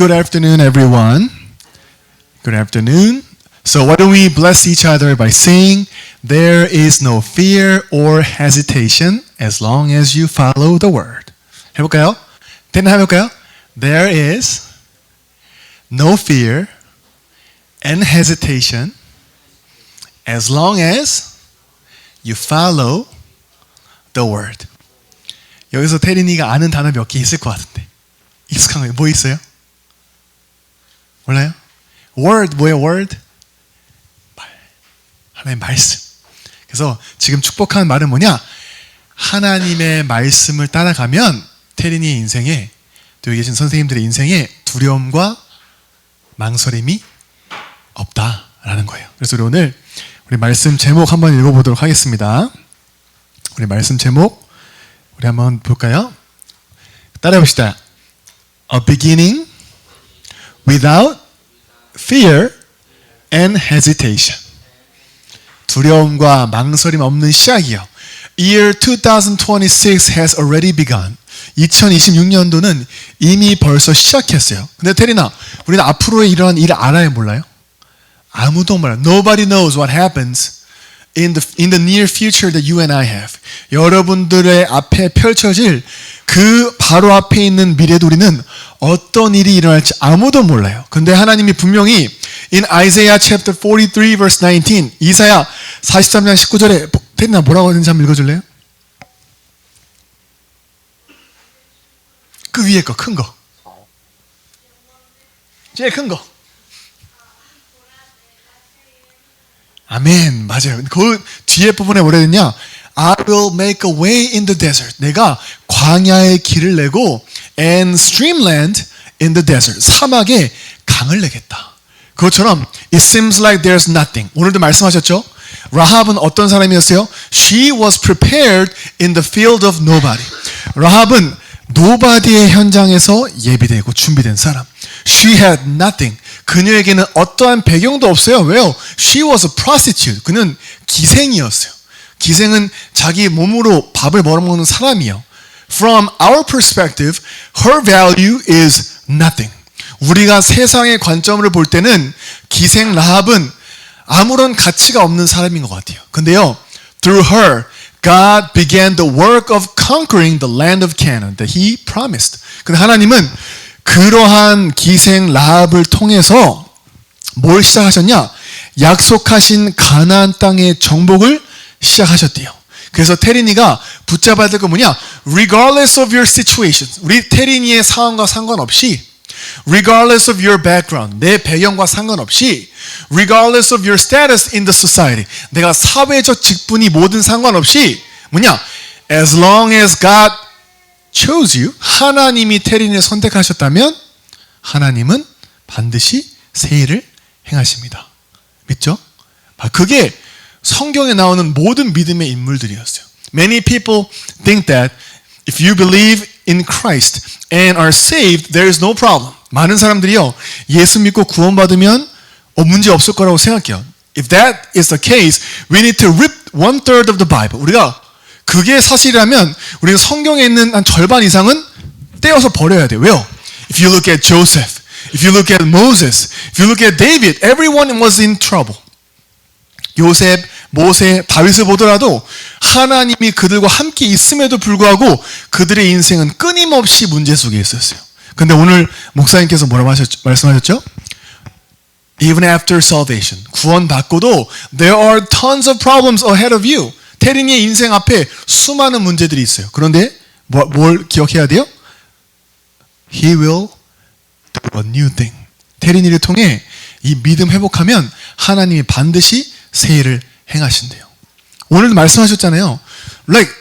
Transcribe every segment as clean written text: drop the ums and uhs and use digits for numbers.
Good afternoon, everyone. Good afternoon. So why don't we bless each other by saying, there is no fear or hesitation as long as you follow the word. 해볼까요? 해볼까요? There is no fear and hesitation as long as you follow the word. 여기서 태린이가 아는 단어 몇 개 있을 것 같은데. 익숙한 거 뭐 있어요? 몰라요? word 뭐예요? word? 하나님의 말씀. 그래서 지금 축복하는 말은 뭐냐? 하나님의 말씀을 따라가면 태린이의 인생에, 또 여기 계신 선생님들의 인생에 두려움과 망설임이 없다라는 거예요. 그래서 오늘 우리 말씀 제목 한번 읽어보도록 하겠습니다. 우리 말씀 제목 우리 한번 볼까요? 따라해봅시다. A beginning without fear and hesitation. 두려움과 망설임 없는 시작이요. Year 2026 has already begun. 2026년도는 이미 벌써 시작했어요. 근데 테리나, 우리는 앞으로의 일어난 일 알아요, 몰라요? 아무도 몰라요. Nobody knows what happens in the near future that you and I have. 여러분들의 앞에 펼쳐질 그 바로 앞에 있는 미래도 우리는 어떤 일이 일어날지 아무도 몰라요. 근데 하나님이 분명히 in Isaiah chapter 43 verse 19, 이사야 43장 19절에 테리나 뭐라고 하는지 한번 읽어줄래요? 그 위에 거, 큰 거. 제일 큰 거. 아멘. 맞아요. 그 뒤에 부분에 뭐라 했냐? I will make a way in the desert. 내가 광야에 길을 내고 and streamland in the desert. 사막에 강을 내겠다. 그것처럼 it seems like there's nothing. 오늘도 말씀하셨죠? 라합은 어떤 사람이었어요? She was prepared in the field of nobody. 라합은 nobody의 현장에서 예비되고 준비된 사람. She had nothing. 그녀에게는 어떠한 배경도 없어요. 왜요? She was a prostitute. 그는 기생이었어요. 기생은 자기 몸으로 밥을 벌어먹는 사람이요. From our perspective, her value is nothing. 우리가 세상의 관점으로 볼 때는 기생 라합은 아무런 가치가 없는 사람인 것 같아요. 근데요, through her, God began the work of conquering the land of Canaan that He promised. 근데 하나님은 그러한 기생 라합을 통해서 뭘 시작하셨냐? 약속하신 가나안 땅의 정복을 시작하셨대요. 그래서 태린이가 붙잡아야 될 건 뭐냐? Regardless of your situations. 우리 태린이의 상황과 상관없이 regardless of your background. 내 배경과 상관없이 regardless of your status in the society. 내가 사회적 직분이 뭐든 상관없이 뭐냐? As long as God chose you. 하나님이 태린이를 선택하셨다면 하나님은 반드시 새 일을 행하십니다. 믿죠? 그게 성경에 나오는 모든 믿음의 인물들이었어요. Many people think that if you believe in Christ and are saved, there is no problem. 많은 사람들이요, 예수 믿고 구원받으면 문제 없을 거라고 생각해요. If that is the case, we need to rip 1/3 of the Bible. 우리가 그게 사실이라면 우리는 성경에 있는 한 절반 이상은 떼어서 버려야 돼요. 왜요? If you look at Joseph, if you look at Moses, if you look at David, everyone was in trouble. 요셉, 모세, 다윗을 보더라도 하나님이 그들과 함께 있음에도 불구하고 그들의 인생은 끊임없이 문제 속에 있었어요. 근데 오늘 목사님께서 뭐라고 말씀하셨죠? Even after salvation, 구원받고도 there are tons of problems ahead of you. 태린이의 인생 앞에 수많은 문제들이 있어요. 그런데 뭘 기억해야 돼요? He will do a new thing. 태린이를 통해 이 믿음 회복하면 하나님이 반드시 새 일을 행하신대요. 오늘도 말씀하셨잖아요. Like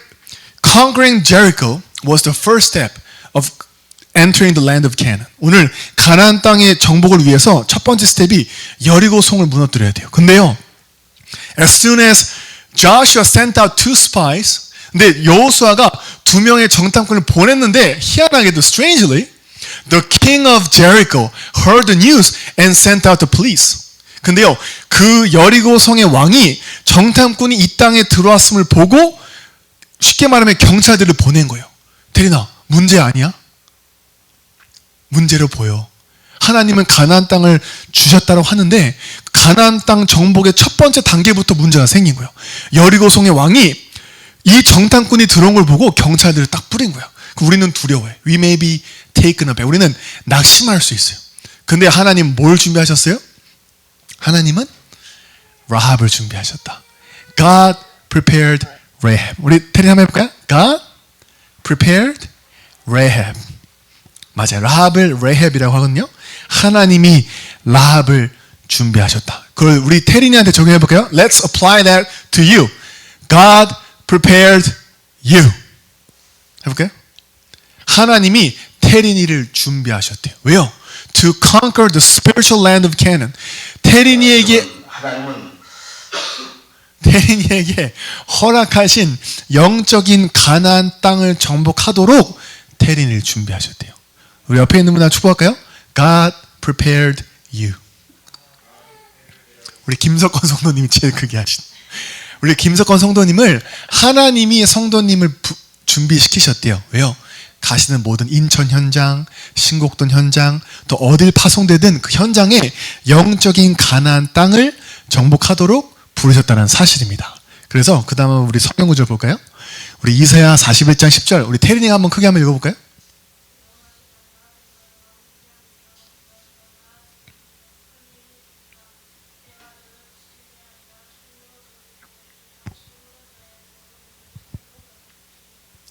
conquering Jericho was the first step of entering the land of Canaan. 오늘 가나안 땅의 정복을 위해서 첫 번째 스텝이 여리고 성을 무너뜨려야 돼요. 근데요, as soon as Joshua sent out 2 spies, 근데 여호수아가 2명의 정탐꾼을 보냈는데 희한하게도 strangely, the king of Jericho heard the news and sent out the police. 근데요, 그 여리고 성의 왕이 정탐꾼이 이 땅에 들어왔음을 보고 쉽게 말하면 경찰들을 보낸 거예요. 테리나, 문제 아니야? 문제로 보여. 하나님은 가나안 땅을 주셨다고 하는데 가나안 땅 정복의 첫 번째 단계부터 문제가 생긴 거예요. 여리고성의 왕이 이 정탐꾼이 들어온 걸 보고 경찰들을 딱 뿌린 거예요. 우리는 두려워해. We may be taken aback. 우리는 낙심할 수 있어요. 근데 하나님 뭘 준비하셨어요? 하나님은 라합을 준비하셨다. God prepared Rahab. 우리 테리 한번 해볼까요? God prepared Rahab. 맞아요. 라합을 Rahab이라고 하거든요. 하나님이 라합을 준비하셨다. 그걸 우리 테린이한테 적용해볼까요? Let's apply that to you. God prepared you. 해볼까요? 하나님이 테린이를 준비하셨대요. 왜요? To conquer the spiritual land of Canaan. 테린이에게 허락하신 영적인 가나안 땅을 정복하도록 테린이를 준비하셨대요. 우리 옆에 있는 분 하나 축복할까요? God prepared you. 우리 김석권 성도님이 제일 크게 하신. 우리 김석권 성도님을 하나님이 성도님을 준비시키셨대요. 왜요? 가시는 모든 인천 현장, 신곡동 현장, 또 어딜 파송되든 그 현장에 영적인 가나안 땅을 정복하도록 부르셨다는 사실입니다. 그래서 그 다음은 우리 성경 구절 볼까요? 우리 이사야 41장 10절 우리 테리닝 한번 크게 한번 읽어볼까요?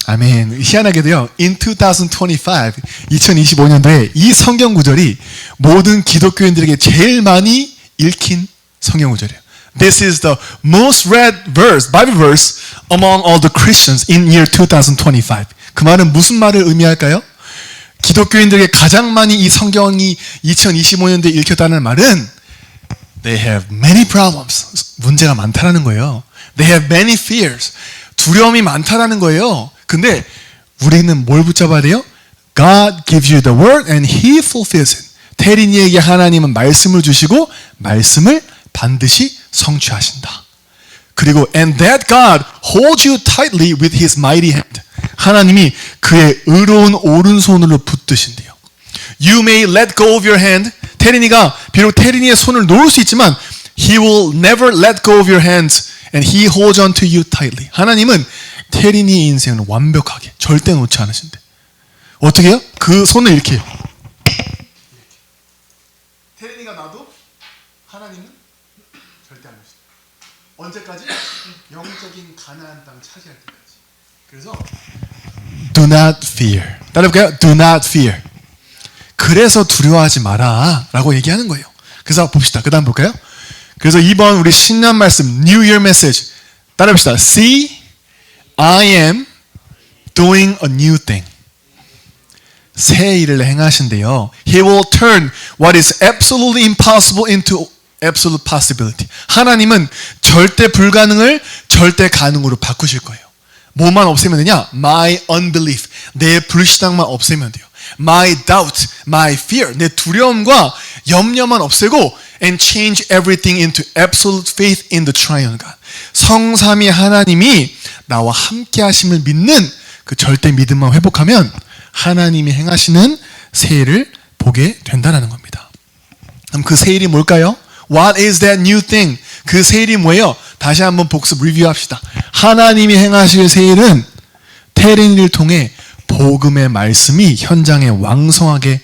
아멘. 희한하게도요. In 2025년도에 이 성경 구절이 모든 기독교인들에게 제일 많이 읽힌 성경 구절이에요. This is the most read verse, Bible verse among all the Christians in year 2025. 그 말은 무슨 말을 의미할까요? 기독교인들에게 가장 많이 이 성경이 2025년도에 읽혔다는 말은 They have many problems. 문제가 많다라는 거예요. They have many fears. 두려움이 많다라는 거예요. 근데 우리는 뭘 붙잡아야 돼요? God gives you the word and He fulfills it. 테린이에게 하나님은 말씀을 주시고 말씀을 반드시 성취하신다. 그리고 and that God holds you tightly with His mighty hand. 하나님이 그의 의로운 오른손으로 붙드신대요. You may let go of your hand. 테린이가 비록 테린이의 손을 놓을 수 있지만 He will never let go of your hands and He holds on to you tightly. 하나님은 테린이의 인생을 완벽하게 절대 놓지 않으신대. 어떻게 해요? 그 손을 이렇게 해요. 테린이가 놔도 하나님은 절대 안 놓으신다. 언제까지? 영적인 가나안 땅 차지할 때까지. 그래서 do not fear. 따라해볼까요? Do not fear. 그래서 두려워하지 마라 라고 얘기하는 거예요. 그래서 봅시다. 그 다음 볼까요? 그래서 이번 우리 신년 말씀 New Year Message 따라해봅시다. See, I am doing a new thing. 새 일을 행하신대요. He will turn what is absolutely impossible into absolute possibility. 하나님은 절대 불가능을 절대 가능으로 바꾸실 거예요. 뭐만 없애면 되냐? My unbelief. 내 불신앙만 없애면 돼요. My doubt, my fear. 내 두려움과 염려만 없애고 and change everything into absolute faith in the triune God. 성삼위 하나님이 나와 함께 하심을 믿는 그 절대 믿음만 회복하면 하나님이 행하시는 새 일을 보게 된다는 겁니다. 그럼 그 새 일이 뭘까요? What is that new thing? 그 새 일이 뭐예요? 다시 한번 복습 리뷰합시다. 하나님이 행하실 새 일은 테린이를 통해 복음의 말씀이 현장에 왕성하게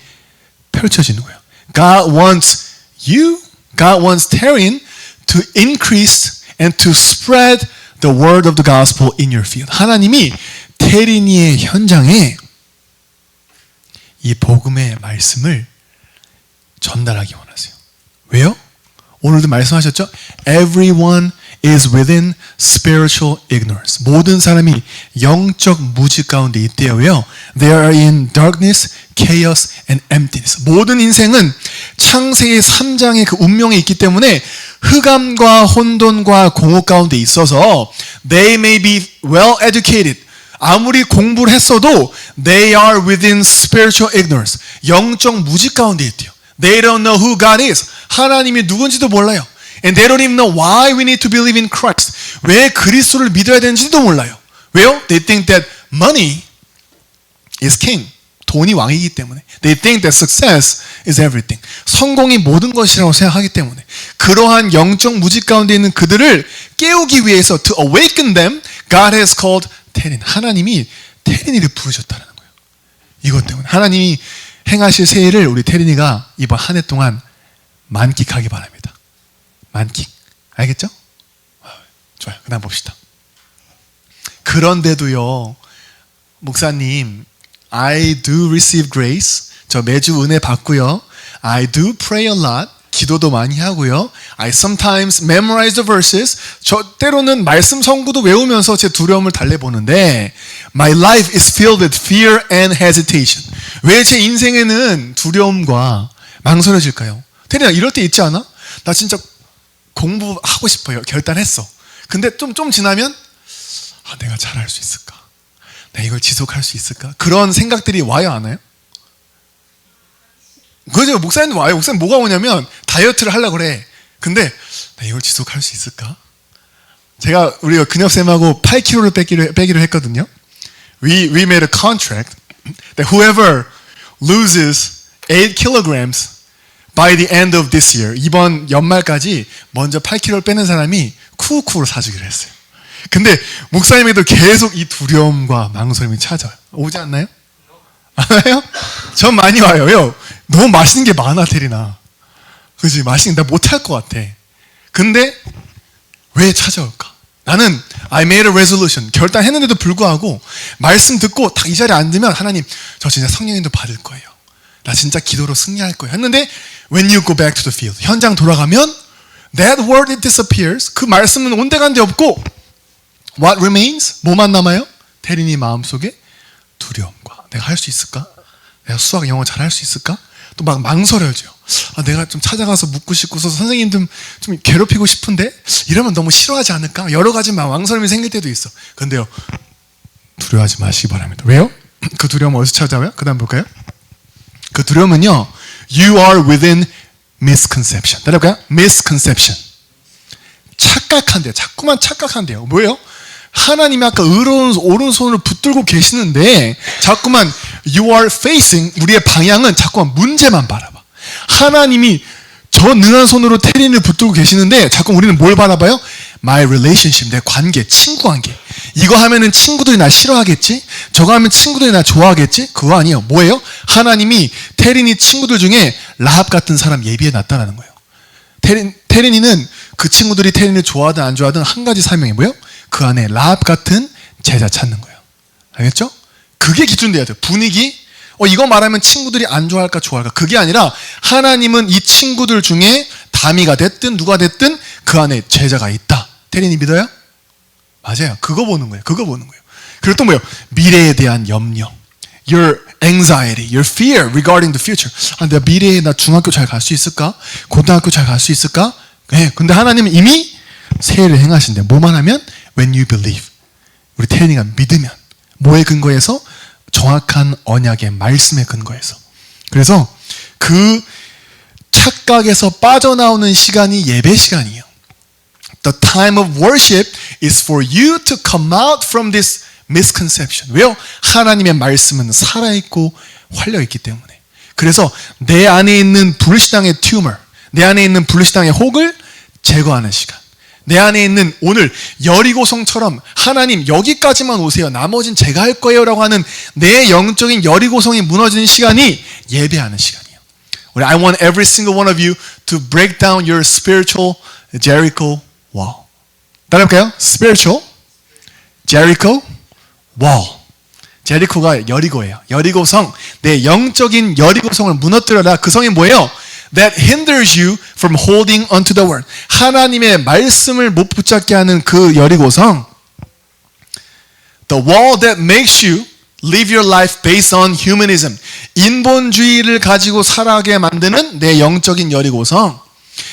펼쳐지는 거예요. God wants you, God wants Terin to increase and to spread the word of the gospel in your field. 하나님이 테린이의 현장에 이 복음의 말씀을 전달하기 원하세요. 왜요? 오늘도 말씀하셨죠? Everyone is within spiritual ignorance. 모든 사람이 영적 무지 가운데 있대요. 왜요? They are in darkness, chaos, and emptiness. 모든 인생은 창세기 3장의 그 운명에 있기 때문에 흑암과 혼돈과 공허 가운데 있어서 they may be well educated. 아무리 공부를 했어도 they are within spiritual ignorance. 영적 무지 가운데 있대요. They don't know who God is. 하나님이 누군지도 몰라요. And they don't even know why we need to believe in Christ. 왜 그리스도를 믿어야 되는지도 몰라요. 왜요? They think that money is king. 돈이 왕이기 때문에. They think that success is everything. 성공이 모든 것이라고 생각하기 때문에 그러한 영적 무지 가운데 있는 그들을 깨우기 위해서 to awaken them, God has called 테린. 하나님이 테린이를 부르셨다는 거예요. 이것 때문에 하나님이 행하실 새해를 우리 테린이가 이번 한 해 동안 만끽하기 바랍니다. 만끽. 알겠죠? 좋아요. 그 다음 봅시다. 그런데도요, 목사님, I do receive grace. 저 매주 은혜 받고요. I do pray a lot. 기도도 많이 하고요. I sometimes memorize the verses. 저 때로는 말씀 성구도 외우면서 제 두려움을 달래보는데 My life is filled with fear and hesitation. 왜 제 인생에는 두려움과 망설여질까요? 테리야, 이럴 때 있지 않아? 나 진짜 공부하고 싶어요. 결단했어. 근데 좀 지나면 내가 잘할 수 있을까? 내가 이걸 지속할 수 있을까? 그런 생각들이 와요, 안 와요? 그죠? 목사님도 와요. 목사님 뭐가 오냐면 다이어트를 하려고 그래. 근데 내가 이걸 지속할 수 있을까? 우리가 근엽쌤하고 8kg를 빼기로 했거든요. We made a contract that whoever loses 8 kilograms by the end of this year, 이번 연말까지 먼저 8kg를 빼는 사람이 쿠우쿠를 사주기로 했어요. 근데 목사님에도 계속 이 두려움과 망설임이 찾아요. 오지 않나요? 안 와요? 전 많이 와요. 왜요? 너무 맛있는 게 많아, 테리나. 그치? 맛있는 게 나 못할 것 같아. 근데 왜 찾아올까? 나는 I made a resolution. 결단했는데도 불구하고 말씀 듣고 딱 이 자리에 앉으면 하나님, 저 진짜 성령님도 받을 거예요. 나 진짜 기도로 승리할 거예요. 했는데 when you go back to the field, 현장 돌아가면 that word it disappears. 그 말씀은 온데간데 없고 what remains? 뭐만 남아요? 테린이 마음속에 두려움과 내가 할 수 있을까? 내가 수학 영어 잘할 수 있을까? 또 막 망설여져요. 내가 좀 찾아가서 묻고 싶고서 선생님 좀 괴롭히고 싶은데 이러면 너무 싫어하지 않을까? 여러 가지 망설임이 생길 때도 있어. 근데요, 두려워하지 마시기 바랍니다. 왜요? 그 두려움은 어디서 찾아와요? 그 다음 볼까요? 그 두려움은요, you are within misconception. 따라볼까요? misconception. 착각한대요. 자꾸만 착각한대요. 뭐예요? 하나님이 아까 의로운 오른손을 붙들고 계시는데 자꾸만 you are facing, 우리의 방향은 자꾸만 문제만 바라봐. 하나님이 저 능한 손으로 테린을 붙들고 계시는데 자꾸 우리는 뭘 바라봐요? My relationship, 내 관계, 친구 관계. 이거 하면은 친구들이 나 싫어하겠지? 저거 하면 친구들이 나 좋아하겠지? 그거 아니에요. 뭐예요? 하나님이 테린이 친구들 중에 라합 같은 사람 예비해 놨다는 거예요. 테린이는 그 친구들이 테린을 좋아하든 안 좋아하든 한 가지 사명이 뭐예요? 그 안에 라합 같은 제자 찾는 거예요. 알겠죠? 그게 기준돼야 돼요. 분위기. 이거 말하면 친구들이 안 좋아할까 좋아할까? 그게 아니라 하나님은 이 친구들 중에 다미가 됐든 누가 됐든 그 안에 제자가 있다. 테린이 믿어요? 맞아요. 그거 보는 거예요. 그거 보는 거예요. 그리고 또 뭐예요? 미래에 대한 염려. Your anxiety, your fear regarding the future. 내가 미래에 나 중학교 잘 갈 수 있을까? 고등학교 잘 갈 수 있을까? 네, 근데 하나님은 이미 새해를 행하신대. 뭐만 하면? When you believe. 우리 태연이가 믿으면. 뭐에 근거해서? 정확한 언약의 말씀에 근거해서. 그래서 그 착각에서 빠져나오는 시간이 예배 시간이에요. The time of worship is for you to come out from this misconception. 왜요? 하나님의 말씀은 살아있고 활려있기 때문에. 그래서 내 안에 있는 불신앙의 튜머, 내 안에 있는 불신앙의 혹을 제거하는 시간. 내 안에 있는 오늘 여리고성처럼 하나님 여기까지만 오세요. 나머진 제가 할 거예요 라고 하는 내 영적인 여리고성이 무너지는 시간이 예배하는 시간이에요. I want every single one of you to break down your spiritual Jericho wall. 따라해볼까요? Spiritual Jericho wall. 제리코가 여리고예요. 여리고성, 내 영적인 여리고성을 무너뜨려라. 그 성이 뭐예요? That hinders you from holding onto the word. 하나님의 말씀을 못 붙잡게 하는 그 여리고성. The wall that makes you live your life based on humanism. 인본주의를 가지고 살아가게 만드는 내 영적인 여리고성.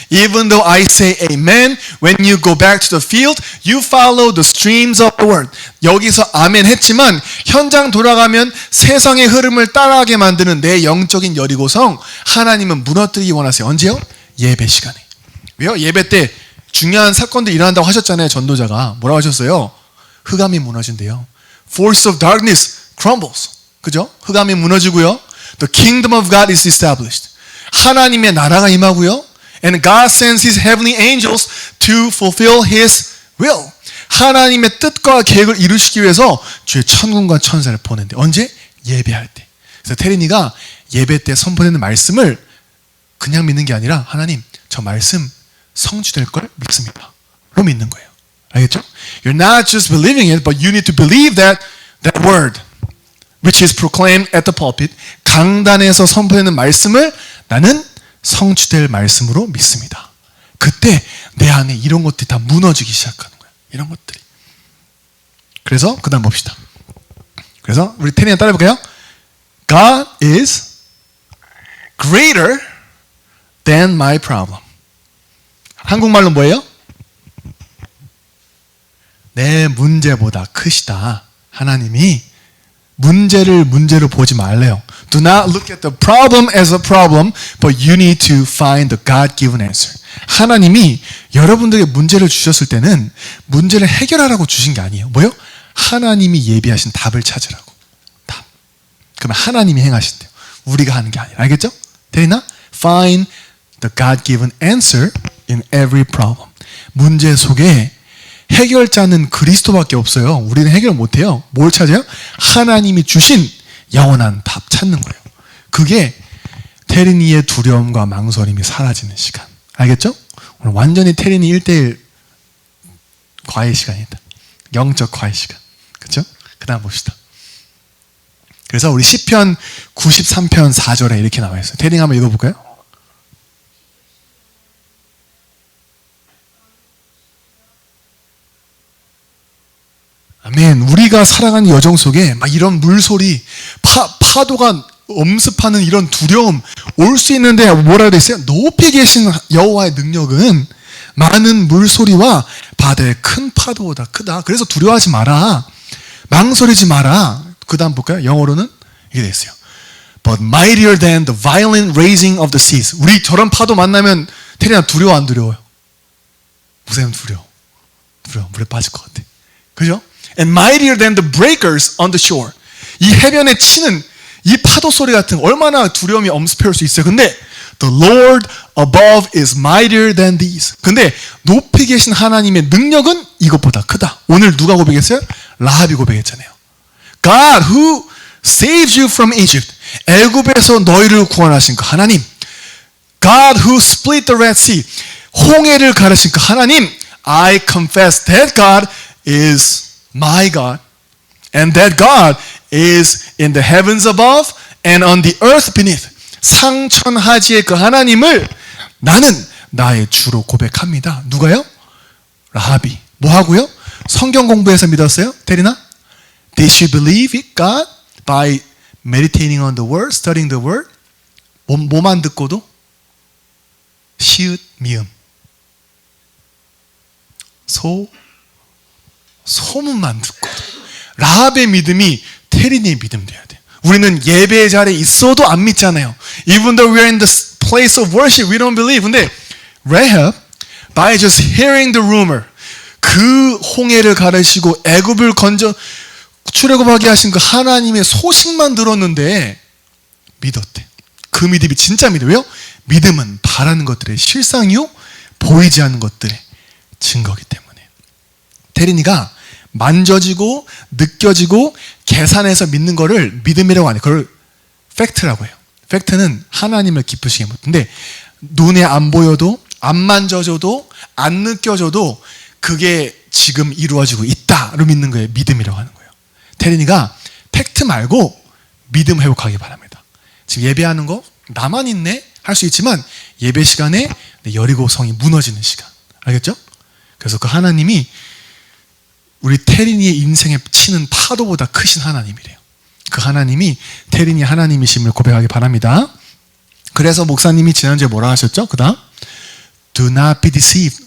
Even though I say amen, when you go back to the field, you follow the streams of the word. 여기서 아멘 했지만 현장 돌아가면 세상의 흐름을 따라가게 만드는 내 영적인 여리고성, 하나님은 무너뜨리기 원하세요. 언제요? 예배 시간에. 왜요? 예배 때 중요한 사건들이 일어난다고 하셨잖아요. 전도자가. 뭐라고 하셨어요? 흑암이 무너진대요. Force of darkness crumbles. 그죠? 흑암이 무너지고요. The kingdom of God is established. 하나님의 나라가 임하고요. And God sends His heavenly angels to fulfill His will. 하나님의 뜻과 계획을 이루시기 위해서 주의 천군과 천사를 보낸대. 언제? 예배할 때. 그래서 테린이가 예배 때 선포되는 말씀을 그냥 믿는 게 아니라 하나님, 저 말씀 성취될 걸 믿습니다. 로 믿는 거예요. 알겠죠? You're not just believing it, but you need to believe that word which is proclaimed at the pulpit. 강단에서 선포되는 말씀을 나는 성취될 말씀으로 믿습니다. 그때 내 안에 이런 것들이 다 무너지기 시작하는 거예요. 이런 것들이. 그래서 그 다음 봅시다. 그래서 우리 테리나 따라해볼까요? God is greater than my problem. 한국말로 뭐예요? 내 문제보다 크시다. 하나님이 문제를 문제로 보지 말래요. Do not look at the problem as a problem, but you need to find the God-given answer. 하나님이 여러분들에게 문제를 주셨을 때는 문제를 해결하라고 주신 게 아니에요. 뭐요? 하나님이 예비하신 답을 찾으라고. 답. 그러면 하나님이 행하신대요. 우리가 하는 게 아니라. 알겠죠? 되나? Find the God-given answer in every problem. 문제 속에 해결자는 그리스도밖에 없어요. 우리는 해결 못해요. 뭘 찾아요? 하나님이 주신 영원한 답 찾는 거예요. 그게 테린이의 두려움과 망설임이 사라지는 시간. 알겠죠? 오늘 완전히 테린이 1대1 과외 시간이다. 영적 과외 시간. 그렇죠? 그 다음 봅시다. 그래서 우리 시편 93편 4절에 이렇게 나와 있어요. 테린이 한번 읽어볼까요? 아멘. 우리가 살아가는 여정 속에 막 이런 물소리, 파도가 엄습하는 이런 두려움 올 수 있는데 뭐라고 돼 있어요? 높이 계신 여호와의 능력은 많은 물소리와 바다의 큰 파도보다 크다. 그래서 두려워하지 마라. 망설이지 마라. 그 다음 볼까요? 영어로는 이게 돼 있어요. But mightier than the violent raising of the seas. 우리 저런 파도 만나면 테리나 두려워 안 두려워요? 무슨 두려워. 물에 빠질 것 같아. 그죠? And mightier than the breakers on the shore. 이 해변에 치는 이 파도 소리 같은 얼마나 두려움이 엄습해올 수 있어요. 근데 the Lord above is mightier than these. 근데 높이 계신 하나님의 능력은 이것보다 크다. 오늘 누가 고백했어요? 라합이 고백했잖아요. God who saves you from Egypt. 애굽에서 너희를 구원하신 그 하나님. God who split the Red Sea. 홍해를 가르신 그 하나님. I confess that God is my God, and that God is in the heavens above and on the earth beneath. 상천하지의 그 하나님을 나는 나의 주로 고백합니다. 누가요? 라합이. 뭐 하고요? 성경 공부해서 믿었어요? 테리나? Did she believe it, God? By meditating on the word, studying the word? 뭐만 듣고도? 시읒, 미음. 소문만 듣고 라합의 믿음이 테린의 믿음 돼야 돼. 우리는 예배의 자리에 있어도 안 믿잖아요. Even though we're in the place of worship, we don't believe. 근데 Rahab, by just hearing the rumor, 그 홍해를 가르시고 애굽을 건져 출애굽하게 하신 그 하나님의 소식만 들었는데 믿었대. 그 믿음이 진짜 믿음. 왜요? 믿음은 바라는 것들의 실상이요, 보이지 않는 것들의 증거이기 때문에. 테린이가 만져지고 느껴지고 계산해서 믿는 거를 믿음이라고 하네. 그걸 팩트라고 해요. 팩트는 하나님을 기쁘시게 못. 근데 눈에 안 보여도 안 만져져도 안 느껴져도 그게 지금 이루어지고 있다로 믿는 거예요. 믿음이라고 하는 거예요. 테린이가 팩트 말고 믿음 회복하기 바랍니다. 지금 예배하는 거 나만 있네 할 수 있지만 예배 시간에 여리고성이 무너지는 시간. 알겠죠? 그래서 그 하나님이 우리 테린이의 인생에 치는 파도보다 크신 하나님이래요. 그 하나님이 테린이 하나님이심을 고백하기 바랍니다. 그래서 목사님이 지난주에 뭐라 하셨죠? 그 다음 Do not be deceived.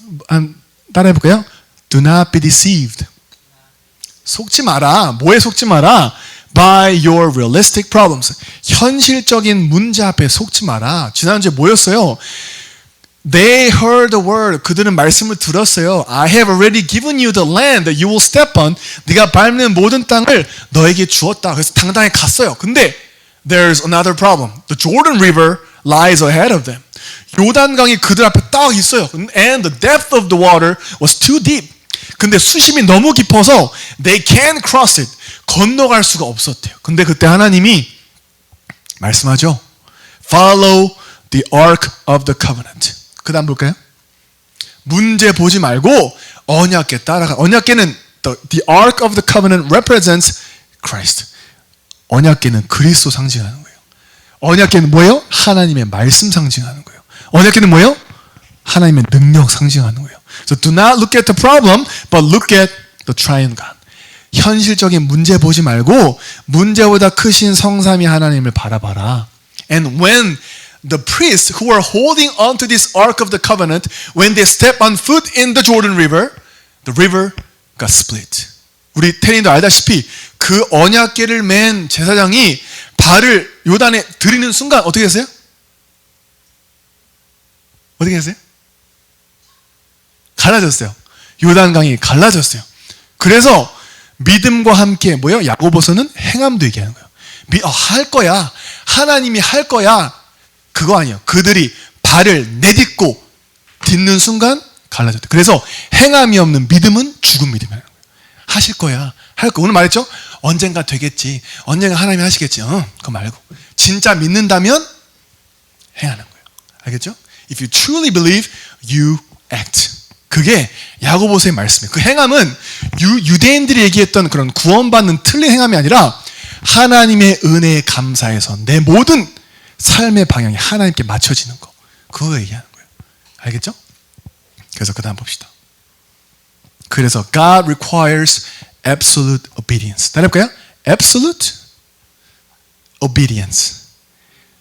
따라해 볼까요? Do not be deceived. 속지 마라. 뭐에 속지 마라? By your realistic problems. 현실적인 문제 앞에 속지 마라. 지난주에 뭐였어요? They heard the word. 그들은 말씀을 들었어요. I have already given you the land that you will step on. 네가 밟는 모든 땅을 너에게 주었다. 그래서 당당히 갔어요. 근데 there's another problem. The Jordan River lies ahead of them. 요단강이 그들 앞에 딱 있어요. And the depth of the water was too deep. 근데 수심이 너무 깊어서 they can't cross it. 건너갈 수가 없었대요. 근데 그때 하나님이 말씀하죠. Follow the ark of the covenant. 그 다음 볼까요? 문제 보지 말고 언약궤 따라가. 언약궤는 the ark of the covenant represents Christ. 언약궤는 그리스도 상징하는 거예요. 언약궤는 뭐예요? 하나님의 말씀 상징하는 거예요. 언약궤는 뭐예요? 하나님의 능력 상징하는 거예요. So do not look at the problem, but look at the triune God. 현실적인 문제 보지 말고 문제보다 크신 성삼위 하나님을 바라봐라. And when the priests who were holding on to this ark of the covenant, when they step on foot in the Jordan River, the river got split. 우리 테린도 알다시피 그 언약궤를 맨 제사장이 발을 요단에 들이는 순간 어떻게 됐어요? 어떻게 됐어요? 갈라졌어요. 요단강이 갈라졌어요. 그래서 믿음과 함께 뭐예요? 야고보서는 행함도 얘기하는 거예요. 할 거야. 하나님이 할 거야. 그거 아니에요. 그들이 발을 내딛고 딛는 순간 갈라졌대. 그래서 행함이 없는 믿음은 죽은 믿음이라는 거예요. 하실 거야. 할 거. 오늘 말했죠? 언젠가 되겠지. 언젠가 하나님이 하시겠지. 그거 말고. 진짜 믿는다면 행하는 거예요. 알겠죠? If you truly believe, you act. 그게 야고보서의 말씀이에요. 그 행함은 유대인들이 얘기했던 그런 구원받는 틀린 행함이 아니라 하나님의 은혜에 감사해서 내 모든 삶의 방향이 하나님께 맞춰지는 거. 그거 얘기하는 거예요. 알겠죠? 그래서 그 다음 봅시다. 그래서 God requires absolute obedience. 따라해볼까요? Absolute obedience.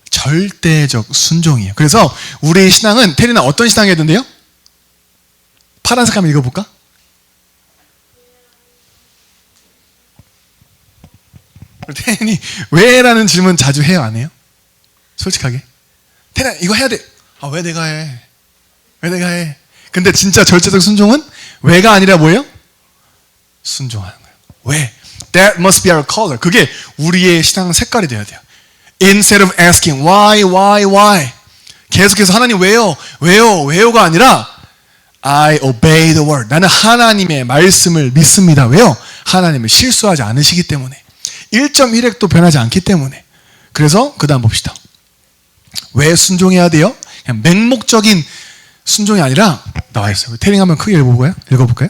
절대적 순종이에요. 그래서 우리의 신앙은 테리나 어떤 신앙이어야 된대요? 파란색 한번 읽어볼까? 테린이 왜라는 질문 자주 해요? 안 해요? 솔직하게. 테린 이거 해야 돼. 왜 내가 해? 왜 내가 해? 근데 진짜 절대적 순종은 왜가 아니라 뭐예요? 순종하는 거예요. 왜? That must be our color. 그게 우리의 신앙 색깔이 돼야 돼요. Instead of asking why 계속해서 하나님 왜요가 아니라 I obey the word. 나는 하나님의 말씀을 믿습니다. 왜요? 하나님을 실수하지 않으시기 때문에. 1.1핵도 변하지 않기 때문에. 그래서 그 다음 봅시다. 왜 순종해야 돼요? 그냥 맹목적인 순종이 아니라 나와 있어요. 태링 한번 크게 읽어볼까요?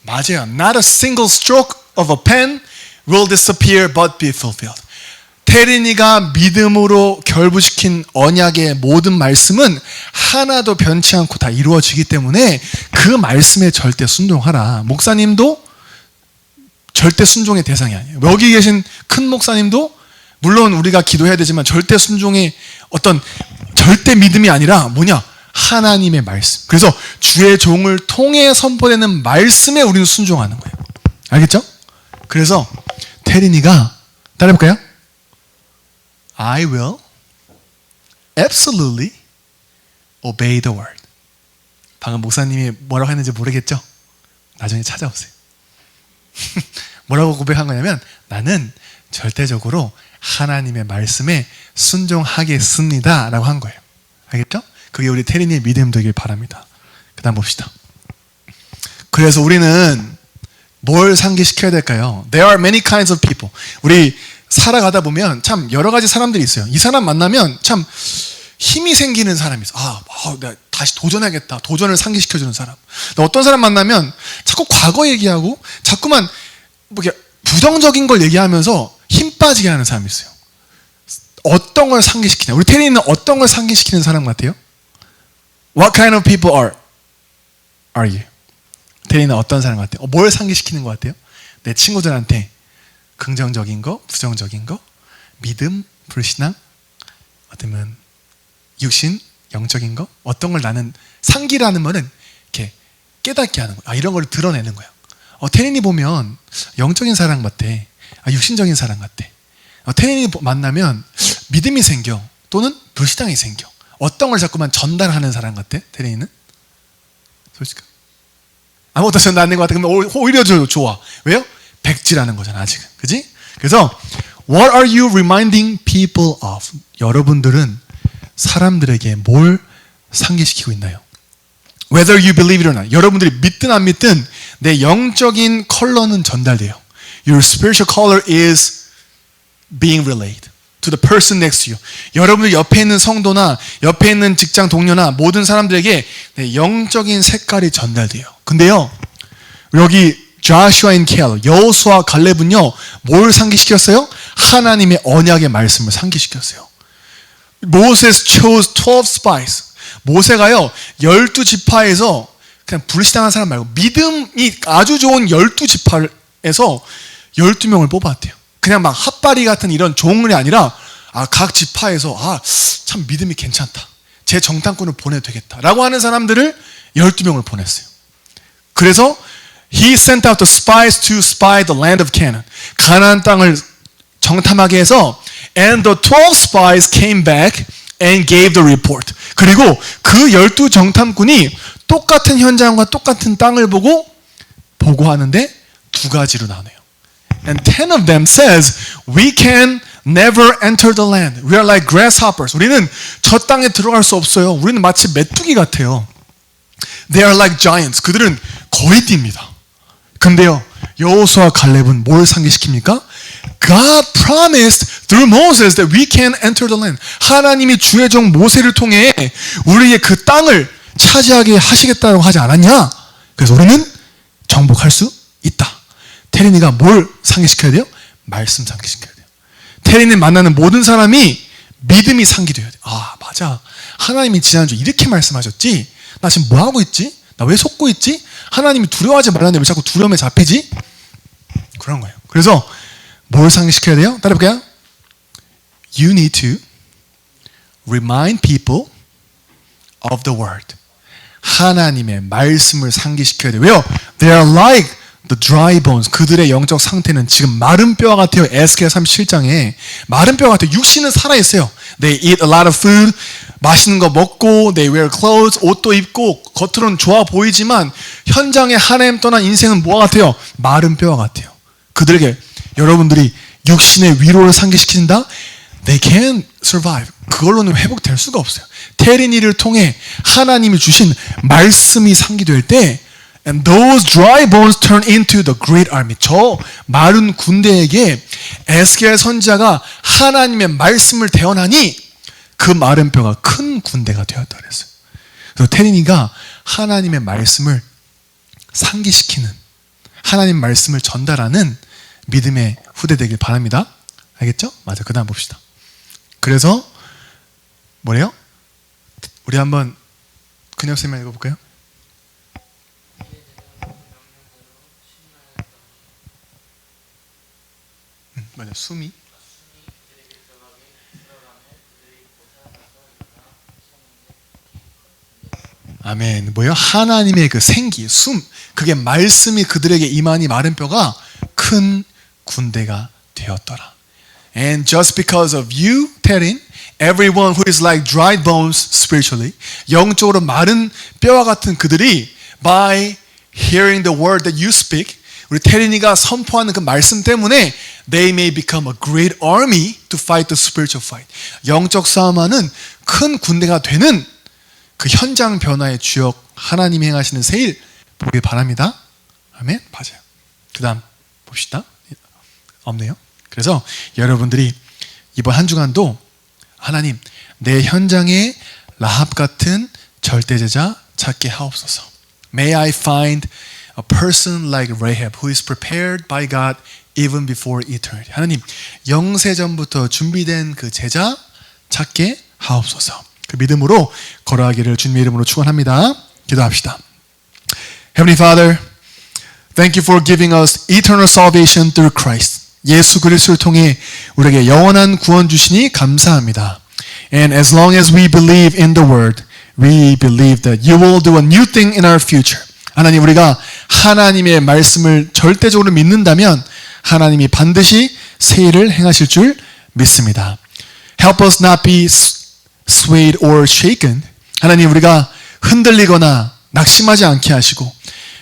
맞아요. Not a single stroke of a pen will disappear but be fulfilled. 테린이가 믿음으로 결부시킨 언약의 모든 말씀은 하나도 변치 않고 다 이루어지기 때문에 그 말씀에 절대 순종하라. 목사님도 절대 순종의 대상이 아니에요. 여기 계신 큰 목사님도 물론 우리가 기도해야 되지만 절대 순종의 어떤 절대 믿음이 아니라 뭐냐? 하나님의 말씀. 그래서 주의 종을 통해 선포되는 말씀에 우리는 순종하는 거예요. 알겠죠? 그래서 테린이가 따라해볼까요? I will absolutely obey the word. 방금 목사님이 뭐라고 했는지 모르겠죠? 나중에 찾아오세요. 뭐라고 고백한 거냐면 나는 절대적으로 하나님의 말씀에 순종하겠습니다 라고 한 거예요. 알겠죠? 그게 우리 테린이의 믿음 되길 바랍니다. 그 다음 봅시다. 그래서 우리는 뭘 상기시켜야 될까요? There are many kinds of people. 우리 살아가다 보면 참 여러 가지 사람들이 있어요. 이 사람 만나면 참 힘이 생기는 사람이 있어. 내가 다시 도전해야겠다. 도전을 상기시켜주는 사람. 어떤 사람 만나면 자꾸 과거 얘기하고 자꾸만 뭐 이렇게 부정적인 걸 얘기하면서 힘 빠지게 하는 사람이 있어요. 어떤 걸 상기시키냐? 우리 테린이는 어떤 걸 상기시키는 사람 같아요? What kind of people are you? 테린이는 어떤 사람 같아요? 뭘 상기시키는 것 같아요? 내 친구들한테 긍정적인 거, 부정적인 거, 믿음, 불신앙, 어쩌면 육신, 영적인 거, 어떤 걸 나는 상기라는 말은 이렇게 깨닫게 하는 거야. 이런 걸 드러내는 거야. 테린이 보면 영적인 사람 같아. 육신적인 사람 같아. 테린이 만나면 믿음이 생겨. 또는 불신앙이 생겨. 어떤 걸 자꾸만 전달하는 사람 같아? 테린이는? 솔직히. 아무것도 전달 안 된 것 같아. 그러면 오히려 좋아. 왜요? 백지라는 거잖아, 아직은. 그지? 그래서 What are you reminding people of? 여러분들은 사람들에게 뭘 상기시키고 있나요? Whether you believe it or not. 여러분들이 믿든 안 믿든 내 영적인 컬러는 전달돼요. Your spiritual color is being relayed to the person next to you. 여러분들 옆에 있는 성도나 옆에 있는 직장 동료나 모든 사람들에게 내 영적인 색깔이 전달돼요. 근데요, 여기 Joshua and Caleb, 여호수아 갈렙은요, 뭘 상기시켰어요? 하나님의 언약의 말씀을 상기시켰어요. Moses chose 12 spies. 모세가요, 12지파에서 그냥 불신앙한 사람 말고 믿음이 아주 좋은 12지파에서 12명을 뽑았대요. 그냥 막 핫바리 같은 이런 종이 아니라 각 지파에서 참 믿음이 괜찮다. 제 정탐꾼을 보내도 되겠다. 라고 하는 사람들을 12명을 보냈어요. 그래서 He sent out the spies to spy the land of Canaan. 가나안 땅을 정탐하게 해서 And the 12 spies came back and gave the report. 그리고 그 12 정탐꾼이 똑같은 현장과 똑같은 땅을 보고 보고하는데 두 가지로 나눠요. And 10 of them says, we can never enter the land. We are like grasshoppers. 우리는 저 땅에 들어갈 수 없어요. 우리는 마치 메뚜기 같아요. They are like giants. 그들은 거위띠입니다. 근데요, 여호수아 갈렙은 뭘 상기시킵니까? God promised through Moses that we can enter the land. 하나님이 주의 종 모세를 통해 우리의 그 땅을 차지하게 하시겠다고 하지 않았냐? 그래서 우리는 정복할 수 있다. 테린이가 뭘 상기시켜야 돼요? 말씀 상기시켜야 돼요. 테린이 만나는 모든 사람이 믿음이 상기돼야 돼요. 맞아. 하나님이 지난주 이렇게 말씀하셨지? 나 지금 뭐 하고 있지? 나 왜 속고 있지? 하나님이 두려워하지 말라는데 왜 자꾸 두려움에 잡히지? 그런 거예요. 그래서 뭘 상기시켜야 돼요? 따라해볼까요? You need to remind people of the word. 하나님의 말씀을 상기시켜야 돼요. 왜요? They are like the dry bones. 그들의 영적 상태는 지금 마른 뼈와 같아요. 에스겔 37장에 마른 뼈와 같아요. 육신은 살아있어요. They eat a lot of food. 맛있는 거 먹고 they wear clothes. 옷도 입고 겉으로는 좋아 보이지만 현장에 하나님 떠난 인생은 뭐와 같아요? 마른 뼈와 같아요. 그들에게 여러분들이 육신의 위로를 상기시킨다? They can't survive. 그걸로는 회복될 수가 없어요. 테린이를 통해 하나님이 주신 말씀이 상기될 때 And those dry bones turn into the great army. 저 마른 군대에게 에스겔 선지자가 하나님의 말씀을 대언하니 그 마른 뼈가 큰 군대가 되었다 그랬어요. 그래서 테린이가 하나님의 말씀을 상기시키는, 하나님 말씀을 전달하는 믿음의 후대 되길 바랍니다. 알겠죠? 맞아. 그 다음 봅시다. 그래서 뭐래요? 우리 한번 근혁 쌤만 읽어볼까요? 맞아. 숨이 아멘. 뭐예요? 하나님의 그 생기, 숨, 그게 말씀이 그들에게 임하니 마른 뼈가 큰 군대가 되었더라. And just because of you, Terin, everyone who is like dried bones spiritually, 영적으로 마른 뼈와 같은 그들이 by hearing the word that you speak, 우리 테린이가 선포하는 그 말씀 때문에 they may become a great army to fight the spiritual fight. 영적 싸움하는 큰 군대가 되는 그 현장 변화의 주역 하나님이 행하시는 세일 보길 바랍니다. 아멘. 맞아요. 그 다음 봅시다. 없네요. 그래서 여러분들이 이번 한 주간도 하나님 내 현장에 라합 같은 절대제자 찾게 하옵소서. May I find a person like Rahab who is prepared by God even before eternity. 하나님 영세전부터 준비된 그 제자 찾게 하옵소서. 그 믿음으로 걸어가기를 주님의 이름으로 축원합니다. 기도합시다. Heavenly Father, thank you for giving us eternal salvation through Christ. 예수 그리스도를 통해 우리에게 영원한 구원 주시니 감사합니다. And as long as we believe in the word, we believe that you will do a new thing in our future. 하나님, 우리가 하나님의 말씀을 절대적으로 믿는다면 하나님이 반드시 새 일을 행하실 줄 믿습니다. Help us not be swayed or shaken. 하나님, 우리가 흔들리거나 낙심하지 않게 하시고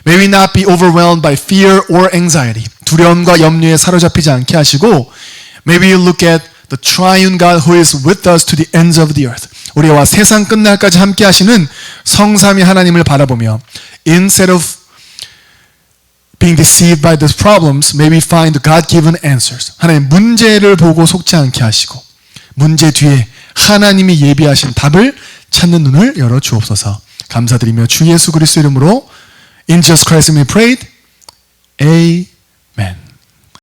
May we not be overwhelmed by fear or anxiety. 두려움과 염려에 사로잡히지 않게 하시고 May we look at the triune God who is with us to the ends of the earth. 우리와 세상 끝날까지 함께 하시는 성삼위 하나님을 바라보며 Instead of being deceived by these problems, may we find the God-given answers. 하나님 문제를 보고 속지 않게 하시고 문제 뒤에 하나님이 예비하신 답을 찾는 눈을 열어 주옵소서. 감사드리며 주 예수 그리스도 이름으로 In Jesus Christ we prayed. Amen.